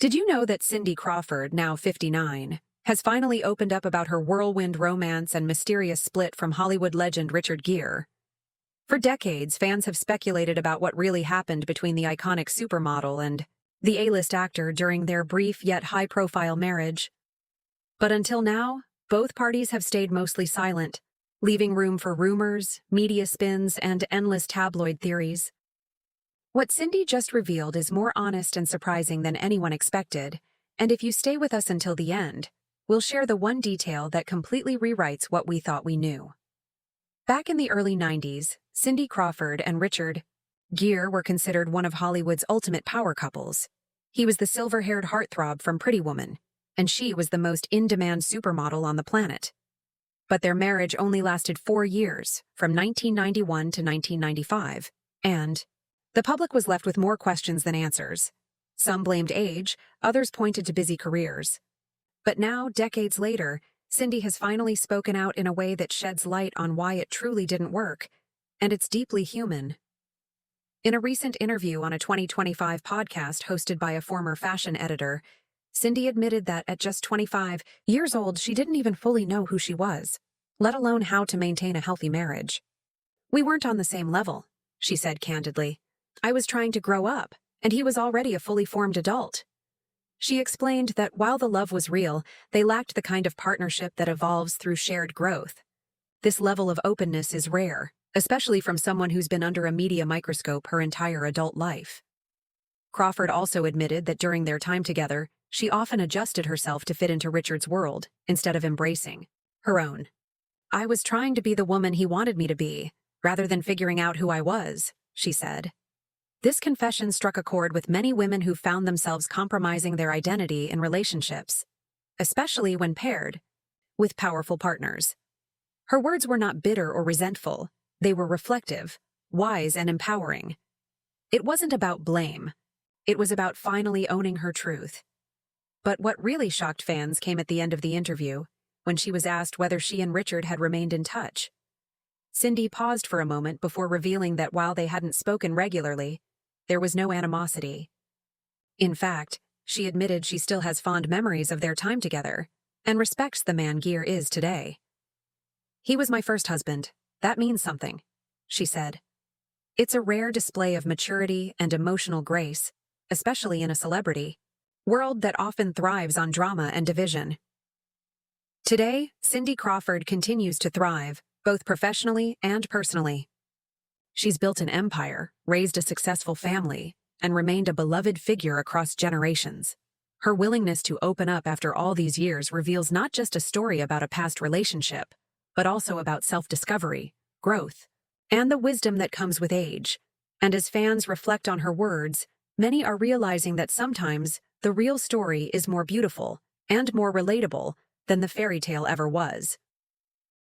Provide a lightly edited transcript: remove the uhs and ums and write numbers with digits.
Did you know that Cindy Crawford, now 59, has finally opened up about her whirlwind romance and mysterious split from Hollywood legend Richard Gere? For decades, fans have speculated about what really happened between the iconic supermodel and the A-list actor during their brief yet high-profile marriage. But until now, both parties have stayed mostly silent, leaving room for rumors, media spins, and endless tabloid theories. What Cindy just revealed is more honest and surprising than anyone expected, and if you stay with us until the end, we'll share the one detail that completely rewrites what we thought we knew. Back in the early 90s, Cindy Crawford and Richard Gere were considered one of Hollywood's ultimate power couples. He was the silver-haired heartthrob from Pretty Woman, and she was the most in-demand supermodel on the planet. But their marriage only lasted 4 years, from 1991 to 1995, and the public was left with more questions than answers. Some blamed age, others pointed to busy careers. But now, decades later, Cindy has finally spoken out in a way that sheds light on why it truly didn't work, and it's deeply human. In a recent interview on a 2025 podcast hosted by a former fashion editor, Cindy admitted that at just 25 years old, she didn't even fully know who she was, let alone how to maintain a healthy marriage. "We weren't on the same level," she said candidly. "I was trying to grow up, and he was already a fully formed adult." She explained that while the love was real, they lacked the kind of partnership that evolves through shared growth. This level of openness is rare, especially from someone who's been under a media microscope her entire adult life. Crawford also admitted that during their time together, she often adjusted herself to fit into Richard's world, instead of embracing her own. "I was trying to be the woman he wanted me to be, rather than figuring out who I was," she said. This confession struck a chord with many women who found themselves compromising their identity in relationships, especially when paired with powerful partners. Her words were not bitter or resentful. They were reflective, wise, and empowering. It wasn't about blame. It was about finally owning her truth. But what really shocked fans came at the end of the interview, when she was asked whether she and Richard had remained in touch. Cindy paused for a moment before revealing that while they hadn't spoken regularly, there was no animosity. In fact, she admitted she still has fond memories of their time together and respects the man Gere is today. "He was my first husband. That means something," she said. It's a rare display of maturity and emotional grace, especially in a celebrity world that often thrives on drama and division. Today, Cindy Crawford continues to thrive, both professionally and personally. She's built an empire, raised a successful family, and remained a beloved figure across generations. Her willingness to open up after all these years reveals not just a story about a past relationship, but also about self-discovery, growth, and the wisdom that comes with age. And as fans reflect on her words, many are realizing that sometimes the real story is more beautiful and more relatable than the fairy tale ever was.